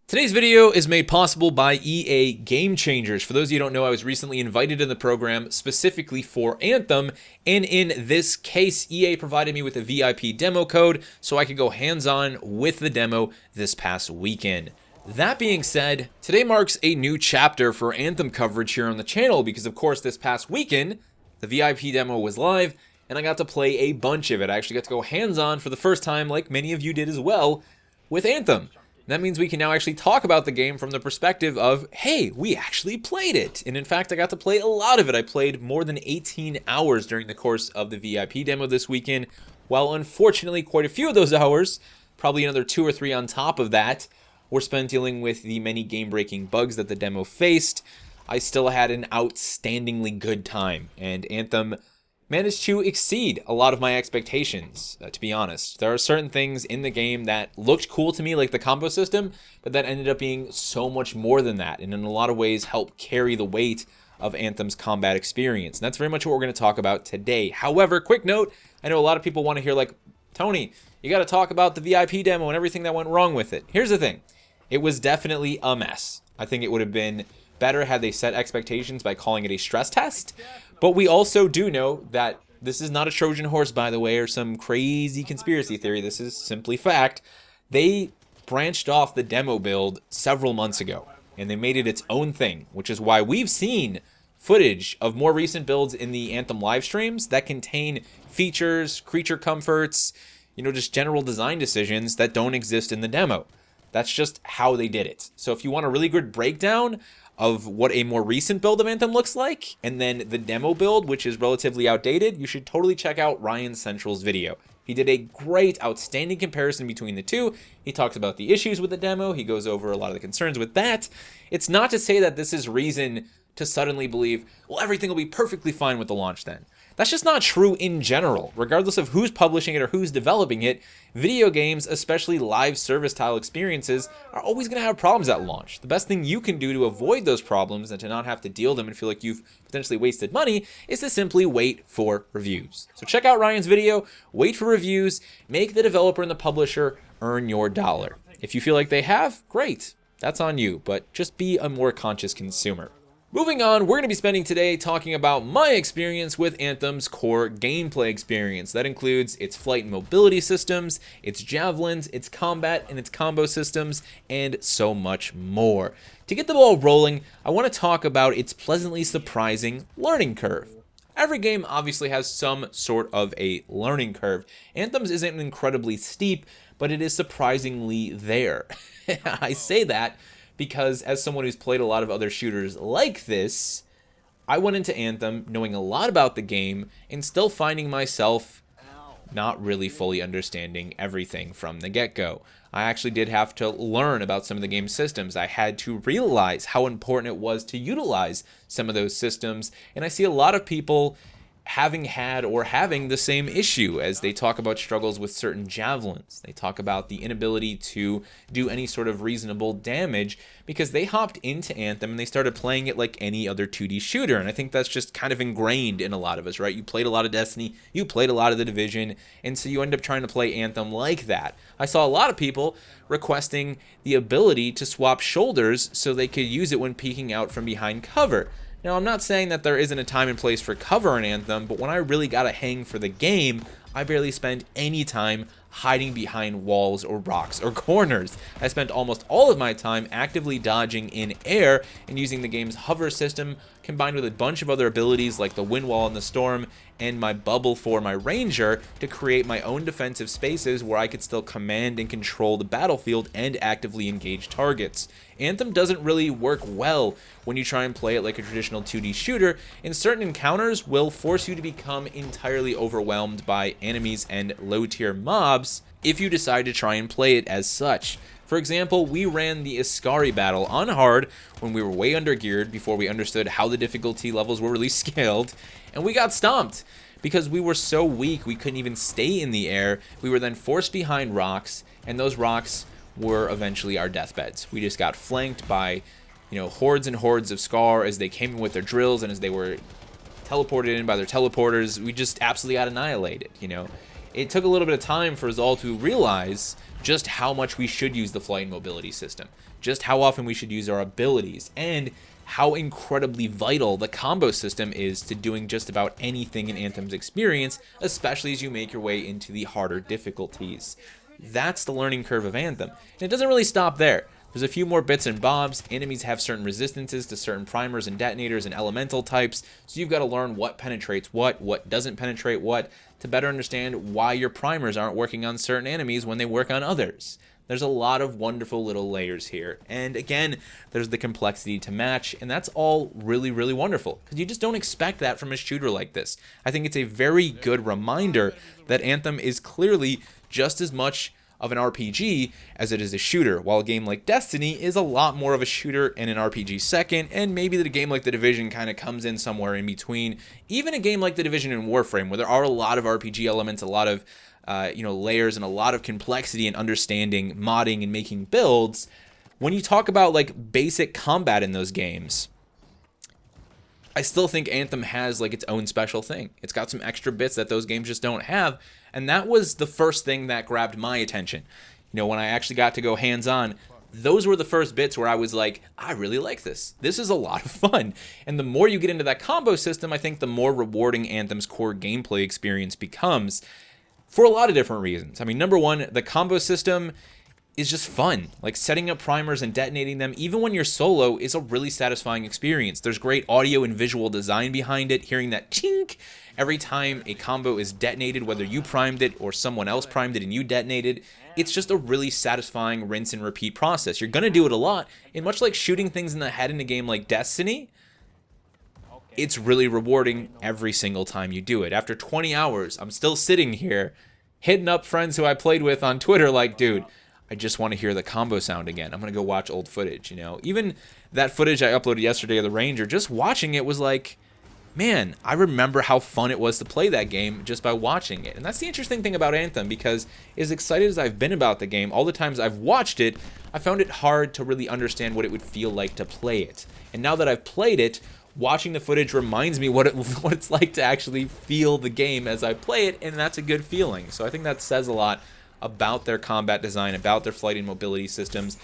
Today's video is made possible by EA Game Changers. For those of you who don't know, I was recently invited in the program specifically for Anthem, and in this case, EA provided me with a VIP demo code so I could go hands-on with the demo this past weekend. That being said, today marks a new chapter for Anthem coverage here on the channel because, of course, this past weekend, the VIP demo was live, and I got to play a bunch of it. I actually got to go hands-on for the first time, like many of you did as well, with Anthem. That means we can now actually talk about the game from the perspective of, hey, we actually played it. And in fact, I got to play a lot of it. I played more than 18 hours during the course of the VIP demo this weekend, while unfortunately quite a few of those hours, probably another 2 or 3 on top of that, were spent dealing with the many game-breaking bugs that the demo faced. I still had an outstandingly good time, and Anthem managed to exceed a lot of my expectations, to be honest. There are certain things in the game that looked cool to me, like the combo system, but that ended up being so much more than that, and in a lot of ways helped carry the weight of Anthem's combat experience. And that's very much what we're going to talk about today. However, quick note, I know a lot of people want to hear, like, Tony, you got to talk about the VIP demo and everything that went wrong with it. Here's the thing. It was definitely a mess. I think it would have been better had they set expectations by calling it a stress test. But we also do know that this is not a Trojan horse, by the way, or some crazy conspiracy theory. This is simply fact. They branched off the demo build several months ago, and they made it its own thing, which is why we've seen footage of more recent builds in the Anthem live streams that contain features, creature comforts, just general design decisions that don't exist in the demo. That's just how they did it. So if you want a really good breakdown of what a more recent build of Anthem looks like, and then the demo build, which is relatively outdated, you should totally check out Ryan Central's video. He did a great, outstanding comparison between the two. He talks about the issues with the demo. He goes over a lot of the concerns with that. It's not to say that this is reason to suddenly believe, well, everything will be perfectly fine with the launch then. That's just not true in general. Regardless of who's publishing it or who's developing it, video games, especially live service style experiences, are always going to have problems at launch. The best thing you can do to avoid those problems and to not have to deal with them and feel like you've potentially wasted money is to simply wait for reviews. So check out Ryan's video, wait for reviews, make the developer and the publisher earn your dollar. If you feel like they have, great. That's on you, but just be a more conscious consumer. Moving on, we're going to be spending today talking about my experience with Anthem's core gameplay experience. That includes its flight and mobility systems, its javelins, its combat and its combo systems, and so much more. To get the ball rolling, I want to talk about its pleasantly surprising learning curve. Every game obviously has some sort of a learning curve. Anthem's isn't incredibly steep, but it is surprisingly there. I say that because as someone who's played a lot of other shooters like this, I went into Anthem knowing a lot about the game and still finding myself not really fully understanding everything from the get-go. I actually did have to learn about some of the game's systems. I had to realize how important it was to utilize some of those systems, and I see a lot of people having had or having the same issue as they talk about struggles with certain javelins. They talk about the inability to do any sort of reasonable damage because they hopped into Anthem and they started playing it like any other 2D shooter. And I think that's just kind of ingrained in a lot of us, right? You played a lot of Destiny, you played a lot of The Division, and so you end up trying to play Anthem like that. I saw a lot of people requesting the ability to swap shoulders so they could use it when peeking out from behind cover. Now, I'm not saying that there isn't a time and place for cover in Anthem, but when I really got a hang for the game, I barely spent any time hiding behind walls or rocks or corners. I spent almost all of my time actively dodging in air and using the game's hover system combined with a bunch of other abilities like the wind wall in the storm and my bubble for my ranger to create my own defensive spaces where I could still command and control the battlefield and actively engage targets. Anthem doesn't really work well when you try and play it like a traditional 2D shooter, and certain encounters will force you to become entirely overwhelmed by enemies and low-tier mobs if you decide to try and play it as such. For example, we ran the Iskari battle on hard when we were way undergeared before we understood how the difficulty levels were really scaled, and we got stomped because we were so weak we couldn't even stay in the air. We were then forced behind rocks, and those rocks were eventually our deathbeds. We just got flanked by, hordes and hordes of Scar as they came in with their drills and as they were teleported in by their teleporters. We just absolutely got annihilated, it took a little bit of time for us all to realize just how much we should use the flight and mobility system, just how often we should use our abilities, and how incredibly vital the combo system is to doing just about anything in Anthem's experience, especially as you make your way into the harder difficulties. That's the learning curve of Anthem, and it doesn't really stop there. There's a few more bits and bobs. Enemies have certain resistances to certain primers and detonators and elemental types, so you've got to learn what penetrates what doesn't penetrate what, to better understand why your primers aren't working on certain enemies when they work on others. There's a lot of wonderful little layers here, and again, there's the complexity to match, and that's all really, really wonderful, because you just don't expect that from a shooter like this. I think it's a very good reminder that Anthem is clearly just as much of an RPG as it is a shooter, while a game like Destiny is a lot more of a shooter and an RPG second, and maybe that a game like The Division kind of comes in somewhere in between. Even a game like The Division and Warframe, where there are a lot of RPG elements, a lot of layers, and a lot of complexity in understanding modding and making builds, when you talk about like basic combat in those games, I still think Anthem has like its own special thing. It's got some extra bits that those games just don't have, and that was the first thing that grabbed my attention. When I actually got to go hands-on, those were the first bits where I was like, I really like this. This is a lot of fun. And the more you get into that combo system, I think the more rewarding Anthem's core gameplay experience becomes, for a lot of different reasons. I mean, number one, the combo system is just fun. Like setting up primers and detonating them, even when you're solo, is a really satisfying experience. There's great audio and visual design behind it. Hearing that chink every time a combo is detonated, whether you primed it or someone else primed it and you detonated, it's just a really satisfying rinse and repeat process. You're gonna do it a lot, and much like shooting things in the head in a game like Destiny, it's really rewarding every single time you do it. After 20 hours, I'm still sitting here hitting up friends who I played with on Twitter like, dude, I just want to hear the combo sound again. I'm going to go watch old footage, Even that footage I uploaded yesterday of the Ranger, just watching it was like, man, I remember how fun it was to play that game just by watching it. And that's the interesting thing about Anthem, because as excited as I've been about the game, all the times I've watched it, I found it hard to really understand what it would feel like to play it. And now that I've played it, watching the footage reminds me what it's like to actually feel the game as I play it, and that's a good feeling. So I think that says a lot about their combat design, about their flight and mobility systems.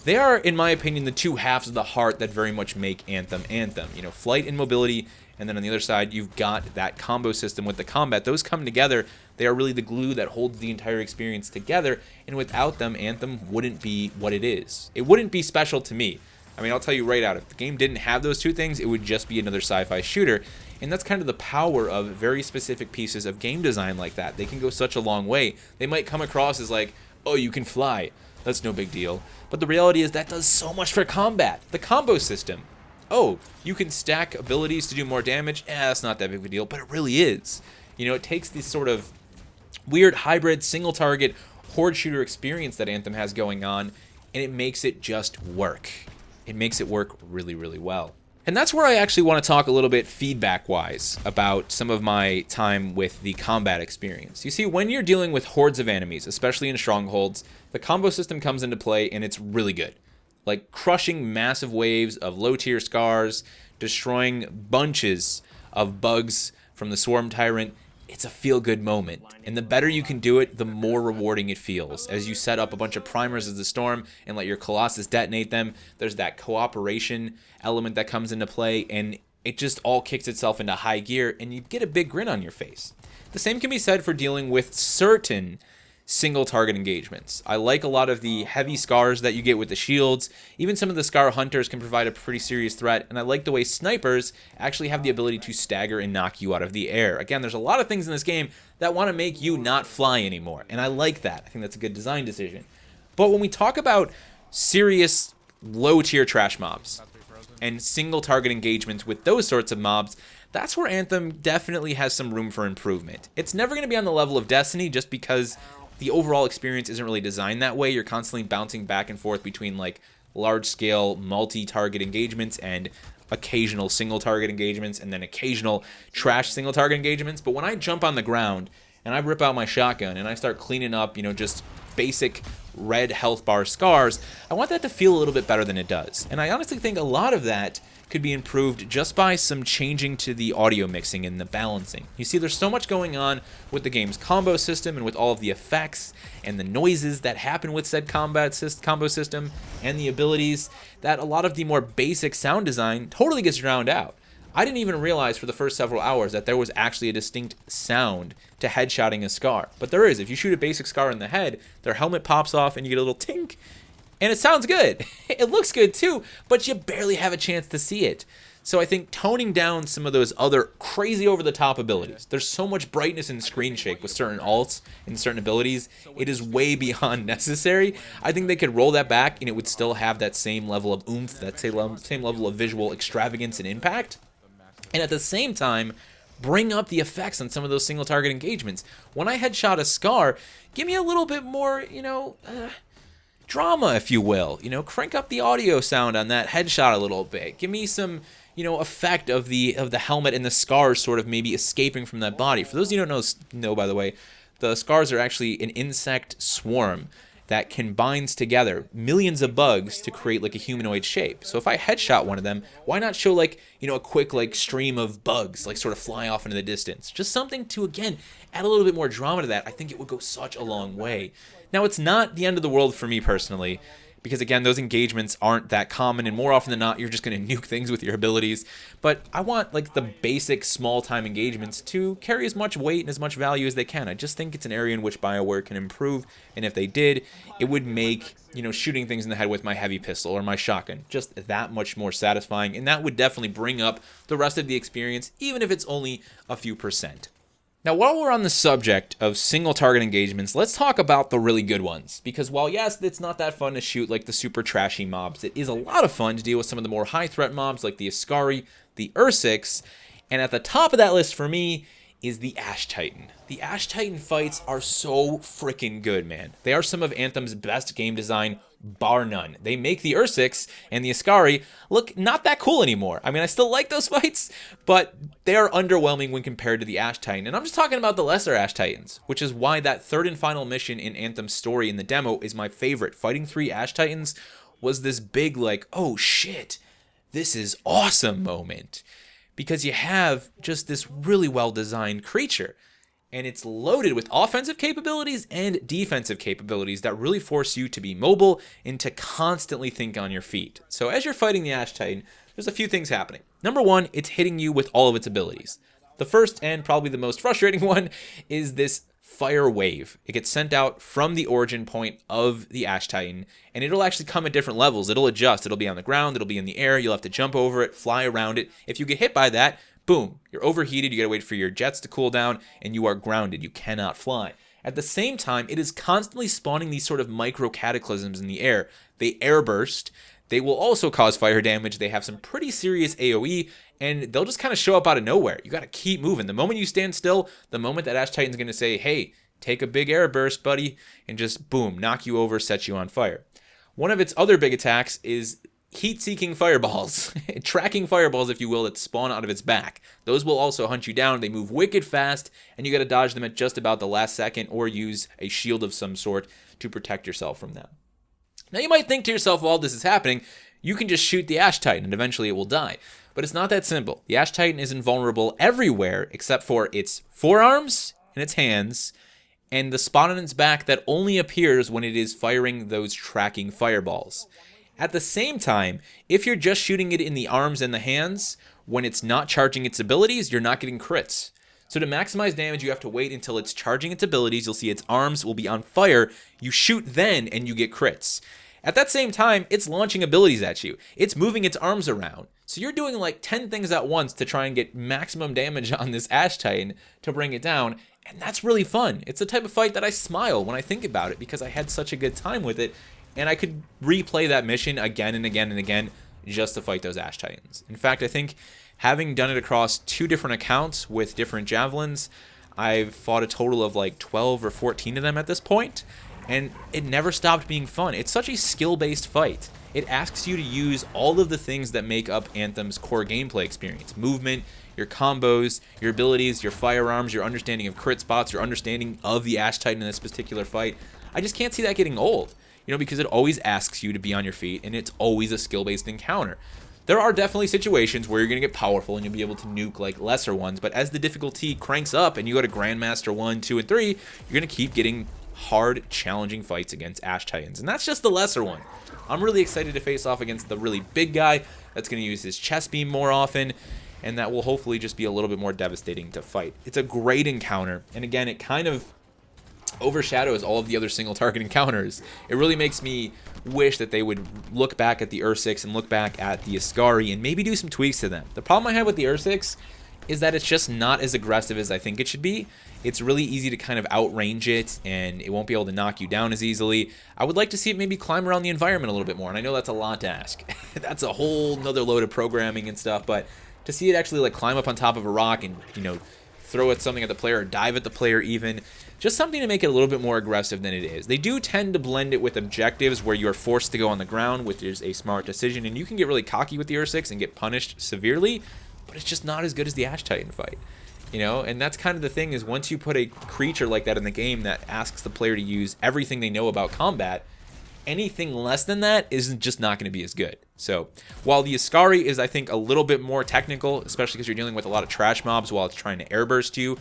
They are, in my opinion, the two halves of the heart that very much make Anthem Anthem. Flight and mobility, and then on the other side, you've got that combo system with the combat. Those come together. They are really the glue that holds the entire experience together, and without them, Anthem wouldn't be what it is. It wouldn't be special to me. I mean, I'll tell you right out, if the game didn't have those two things, it would just be another sci-fi shooter. And that's kind of the power of very specific pieces of game design like that. They can go such a long way. They might come across as like, oh, you can fly. That's no big deal. But the reality is that does so much for combat. The combo system. Oh, you can stack abilities to do more damage. That's not that big of a deal, but it really is. It takes this sort of weird hybrid single target horde shooter experience that Anthem has going on, and it makes it just work. It makes it work really, really well. And that's where I actually want to talk a little bit feedback-wise about some of my time with the combat experience. You see, when you're dealing with hordes of enemies, especially in strongholds, the combo system comes into play, and it's really good. Like crushing massive waves of low-tier scars, destroying bunches of bugs from the Swarm Tyrant. It's a feel-good moment, and the better you can do it, the more rewarding it feels. As you set up a bunch of primers as the Storm and let your Colossus detonate them, there's that cooperation element that comes into play, and it just all kicks itself into high gear, and you get a big grin on your face. The same can be said for dealing with certain single target engagements. I like a lot of the heavy scars that you get with the shields. Even some of the Scar Hunters can provide a pretty serious threat, and I like the way snipers actually have the ability to stagger and knock you out of the air. Again, there's a lot of things in this game that want to make you not fly anymore, and I like that. I think that's a good design decision. But when we talk about serious low-tier trash mobs and single target engagements with those sorts of mobs, that's where Anthem definitely has some room for improvement. It's never going to be on the level of Destiny just because the overall experience isn't really designed that way. You're constantly bouncing back and forth between like large-scale multi-target engagements and occasional single-target engagements and then occasional trash single-target engagements. But when I jump on the ground and I rip out my shotgun and I start cleaning up, just basic red health bar scars, I want that to feel a little bit better than it does. And I honestly think a lot of that could be improved just by some changing to the audio mixing and the balancing. You see, there's so much going on with the game's combo system and with all of the effects and the noises that happen with said combo system and the abilities that a lot of the more basic sound design totally gets drowned out. I didn't even realize for the first several hours that there was actually a distinct sound to headshotting a Scar. But there is. If you shoot a basic Scar in the head, their helmet pops off and you get a little tink. And it sounds good. It looks good too, but you barely have a chance to see it. So I think toning down some of those other crazy over-the-top abilities. There's so much brightness and screen shake with certain alts and certain abilities. It is way beyond necessary. I think they could roll that back and it would still have that same level of oomph, that same level of visual extravagance and impact. And at the same time, bring up the effects on some of those single target engagements. When I headshot a Scar, give me a little bit more, drama, if you will. Crank up the audio sound on that headshot a little bit. Give me some, effect of the helmet and the scars sort of maybe escaping from that body. For those of you who don't know, by the way, the scars are actually an insect swarm that combines together millions of bugs to create like a humanoid shape. So if I headshot one of them, why not show like, a quick like stream of bugs like sort of fly off into the distance? Just something to, again, add a little bit more drama to that. I think it would go such a long way. Now, it's not the end of the world for me personally, because again, those engagements aren't that common, and more often than not, you're just going to nuke things with your abilities. But I want like the basic small time engagements to carry as much weight and as much value as they can. I just think it's an area in which BioWare can improve, and if they did, it would make, shooting things in the head with my heavy pistol or my shotgun just that much more satisfying, and that would definitely bring up the rest of the experience, even if it's only a few %. Now, while we're on the subject of single target engagements, let's talk about the really good ones. Because while, yes, it's not that fun to shoot like the super trashy mobs, it is a lot of fun to deal with some of the more high threat mobs like the Ascari, the Ursics, and at the top of that list for me is the Ash Titan. The Ash Titan fights are so freaking good, man. They are some of Anthem's best game design, bar none. They make the Ursics and the Ascari look not that cool anymore. I mean, I still like those fights, but they are underwhelming when compared to the Ash Titan. And I'm just talking about the lesser Ash Titans, which is why that third and final mission in Anthem's story in the demo is my favorite. Fighting 3 Ash Titans was this big like, oh shit, this is awesome moment. Because you have just this really well-designed creature. And it's loaded with offensive capabilities and defensive capabilities that really force you to be mobile and to constantly think on your feet. So as you're fighting the Ash Titan, there's a few things happening. Number one, it's hitting you with all of its abilities. The first and probably the most frustrating one is this fire wave. It gets sent out from the origin point of the Ash Titan, and it'll actually come at different levels. It'll adjust. It'll be on the ground. It'll be in the air. You'll have to jump over it, fly around it. If you get hit by that, boom, you're overheated. You gotta wait for your jets to cool down, and you are grounded. You cannot fly. At the same time, it is constantly spawning these sort of micro cataclysms in the air. They airburst. They will also cause fire damage. They have some pretty serious AoE, and they'll just kind of show up out of nowhere. You got to keep moving. The moment you stand still, the moment that Ash Titan's going to say, hey, take a big air burst, buddy, and just boom, knock you over, set you on fire. One of its other big attacks is heat-seeking fireballs, tracking fireballs, if you will, that spawn out of its back. Those will also hunt you down. They move wicked fast, and you got to dodge them at just about the last second or use a shield of some sort to protect yourself from them. Now you might think to yourself, while this is happening, you can just shoot the Ash Titan and eventually it will die. But it's not that simple. The Ash Titan is invulnerable everywhere except for its forearms and its hands, and the spot on its back that only appears when it is firing those tracking fireballs. At the same time, if you're just shooting it in the arms and the hands, when it's not charging its abilities, you're not getting crits. So to maximize damage, you have to wait until it's charging its abilities. You'll see its arms will be on fire. You shoot then, and you get crits. At that same time, it's launching abilities at you. It's moving its arms around. So you're doing like 10 things at once to try and get maximum damage on this Ash Titan to bring it down. And that's really fun. It's the type of fight that I smile when I think about it because I had such a good time with it. And I could replay that mission again and again and again just to fight those Ash Titans. In fact, I think having done it across 2 different accounts with different javelins, I've fought a total of like 12 or 14 of them at this point, and it never stopped being fun. It's such a skill-based fight. It asks you to use all of the things that make up Anthem's core gameplay experience. Movement, your combos, your abilities, your firearms, your understanding of crit spots, your understanding of the Ash Titan in this particular fight. I just can't see that getting old, because it always asks you to be on your feet, and it's always a skill-based encounter. there are definitely situations where you're going to get powerful and you'll be able to nuke like lesser ones, but as the difficulty cranks up and you go to Grandmaster 1, 2, and 3, you're going to keep getting hard, challenging fights against Ash Titans, and that's just the lesser one. I'm really excited to face off against the really big guy that's going to use his chest beam more often, and that will hopefully just be a little bit more devastating to fight. It's a great encounter, and again, it kind of overshadows all of the other single target encounters. It really makes me wish that they would look back at the Ursix and look back at the Ascari and maybe do some tweaks to them. The problem I have with the Ursix is that it's just not as aggressive as I think it should be. It's really easy to kind of outrange it, and it won't be able to knock you down as easily. I would like to see it maybe climb around the environment a little bit more, and I know that's a lot to ask. That's a whole nother load of programming and stuff, but to see it actually like climb up on top of a rock and, you know, throw at something at the player or dive at the player even, just something to make it a little bit more aggressive than it is. They do tend to blend it with objectives where you're forced to go on the ground, which is a smart decision, and you can get really cocky with the Ursix and get punished severely, but it's just not as good as the Ash Titan fight. You know, and that's kind of the thing, is once you put a creature like that in the game that asks the player to use everything they know about combat, anything less than that is just not going to be as good. So while the Ascari is, I think, a little bit more technical, especially because you're dealing with a lot of trash mobs while it's trying to airburst you,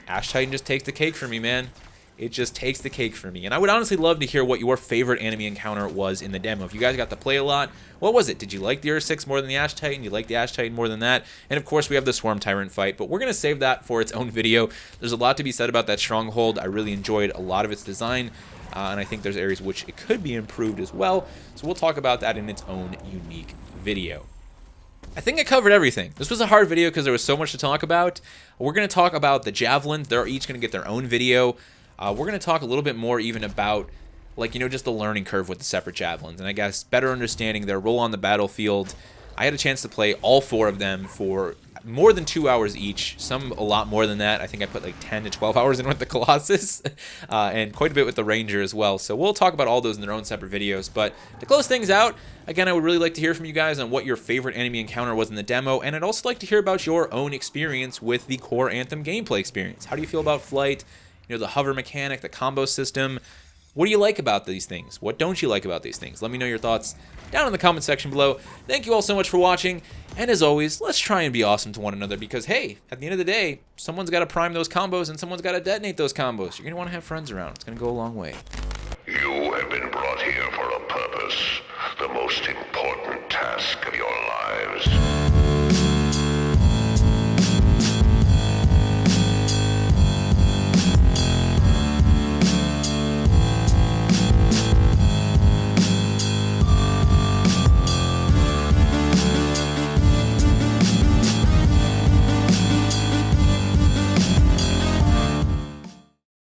Ash Titan just takes the cake for me, man. It just takes the cake for me. And I would honestly love to hear what your favorite enemy encounter was in the demo. If you guys got to play a lot, what was it? Did you like the Ursix more than the Ash Titan? You like the Ash Titan more than that? And of course, we have the Swarm Tyrant fight, but we're going to save that for its own video. There's a lot to be said about that Stronghold. I really enjoyed a lot of its design, and I think there's areas which it could be improved as well. So we'll talk about that in its own unique video. I think I covered everything. This was a hard video because there was so much to talk about. We're going to talk about the Javelins. They're each going to get their own video. We're going to talk a little bit more even about, like, you know, just the learning curve with the separate Javelins, and I guess better understanding their role on the battlefield. I had a chance to play all 4 of them for more than 2 hours each, some a lot more than that. I think I put like 10 to 12 hours in with the Colossus, and quite a bit with the Ranger as well. So we'll talk about all those in their own separate videos. But to close things out, again, I would really like to hear from you guys on what your favorite enemy encounter was in the demo, and I'd also like to hear about your own experience with the core Anthem gameplay experience. How do you feel about flight? You know, the hover mechanic, the combo system. What do you like about these things? What don't you like about these things? Let me know your thoughts down in the comment section below. Thank you all so much for watching, and as always, let's try and be awesome to one another, because hey, at the end of the day, someone's got to prime those combos and someone's got to detonate those combos. You're going to want to have friends around. It's going to go a long way. You have been brought here for a purpose, the most important task of your lives.